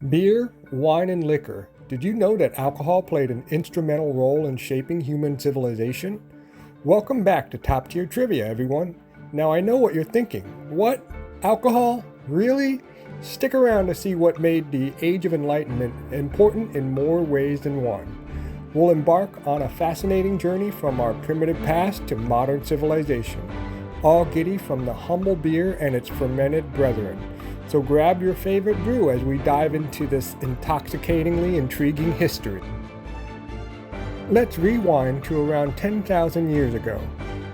Beer, wine, and liquor. Did you know that alcohol played an instrumental role in shaping human civilization? Welcome back to Top Tier Trivia, everyone. Now I know what you're thinking. What? Alcohol? Really? Stick around to see what made the Age of Enlightenment important in more ways than one. We'll embark on a fascinating journey from our primitive past to modern civilization, all giddy from the humble beer and its fermented brethren. So grab your favorite brew as we dive into this intoxicatingly intriguing history. Let's rewind to around 10,000 years ago,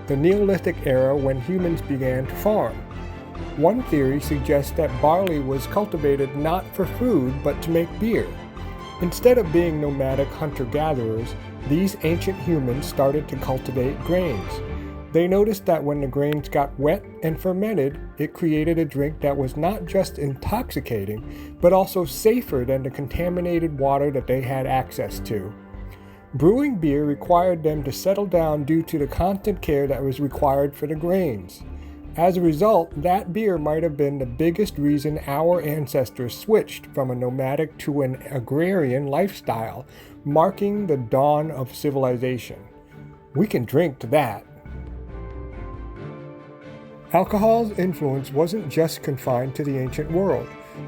the Neolithic era when humans began to farm. One theory suggests that barley was cultivated not for food but to make beer. Instead of being nomadic hunter-gatherers, these ancient humans started to cultivate grains. They noticed that when the grains got wet and fermented, it created a drink that was not just intoxicating, but also safer than the contaminated water that they had access to. Brewing beer required them to settle down due to the constant care that was required for the grains. As a result, that beer might have been the biggest reason our ancestors switched from a nomadic to an agrarian lifestyle, marking the dawn of civilization. We can drink to that. Alcohol's influence wasn't just confined to the ancient world.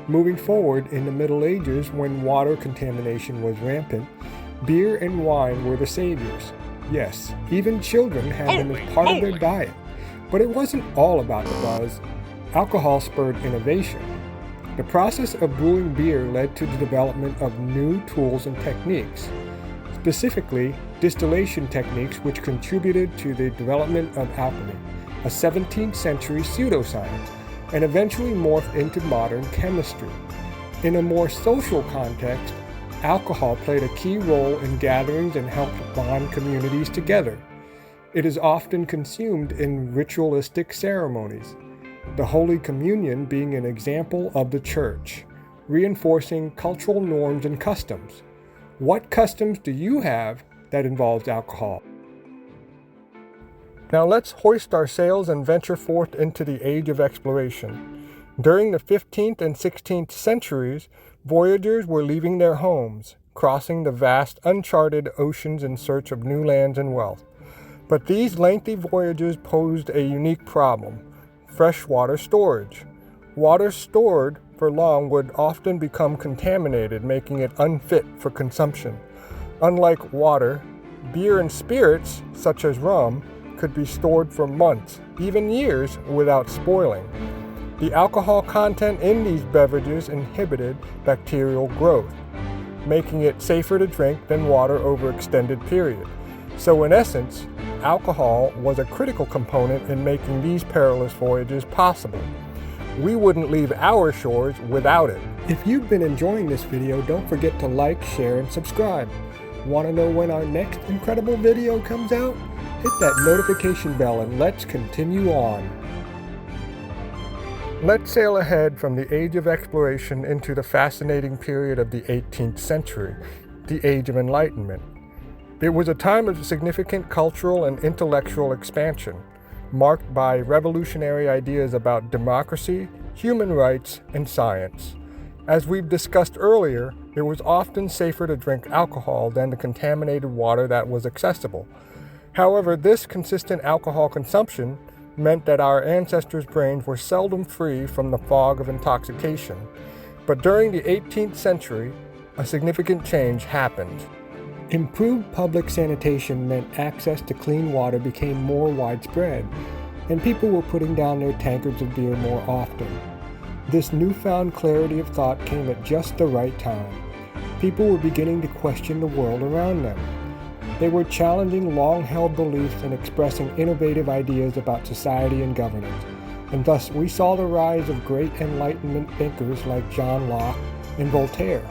Moving forward in the Middle Ages, when water contamination was rampant, beer and wine were the saviors. Yes, even children had them as part of their diet. But it wasn't all about the buzz. Alcohol spurred innovation. The process of brewing beer led to the development of new tools and techniques, specifically distillation techniques, which contributed to the development of alchemy, a 17th century pseudoscience, and eventually morphed into modern chemistry. In a more social context, alcohol played a key role in gatherings and helped bond communities together. It is often consumed in ritualistic ceremonies, the Holy Communion being an example of the Church, reinforcing cultural norms and customs. What customs do you have that involves alcohol? Now let's hoist our sails and venture forth into the age of exploration. During the 15th and 16th centuries, voyagers were leaving their homes, crossing the vast uncharted oceans in search of new lands and wealth. But these lengthy voyages posed a unique problem: freshwater storage. Water stored for long would often become contaminated, making it unfit for consumption. Unlike water, beer and spirits, such as rum, could be stored for months, even years, without spoiling. The alcohol content in these beverages inhibited bacterial growth, making it safer to drink than water over extended periods. So in essence, alcohol was a critical component in making these perilous voyages possible. We wouldn't leave our shores without it. If you've been enjoying this video, don't forget to like, share, and subscribe. Want to know when our next incredible video comes out? Hit that notification bell and let's continue on. Let's sail ahead from the age of exploration into the fascinating period of the 18th century, the Age of Enlightenment. It was a time of significant cultural and intellectual expansion, marked by revolutionary ideas about democracy, human rights, and science. As we've discussed earlier, it was often safer to drink alcohol than the contaminated water that was accessible. However, this consistent alcohol consumption meant that our ancestors' brains were seldom free from the fog of intoxication. But during the 18th century, a significant change happened. Improved public sanitation meant access to clean water became more widespread, and people were putting down their tankards of beer more often. This newfound clarity of thought came at just the right time. People were beginning to question the world around them. They were challenging long-held beliefs and expressing innovative ideas about society and governance, and thus we saw the rise of great Enlightenment thinkers like John Locke and Voltaire.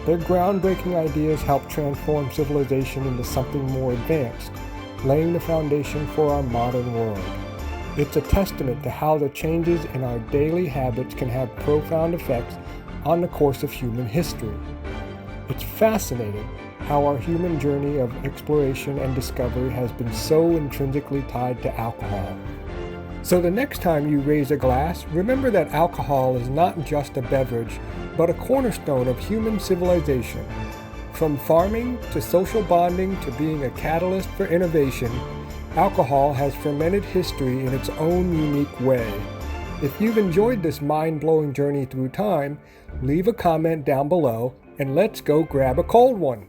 Their groundbreaking ideas helped transform civilization into something more advanced, laying the foundation for our modern world. It's a testament to how the changes in our daily habits can have profound effects on the course of human history. It's fascinating how our human journey of exploration and discovery has been so intrinsically tied to alcohol. So the next time you raise a glass, remember that alcohol is not just a beverage, but a cornerstone of human civilization. From farming to social bonding to being a catalyst for innovation, alcohol has fermented history in its own unique way. If you've enjoyed this mind-blowing journey through time, leave a comment down below and let's go grab a cold one.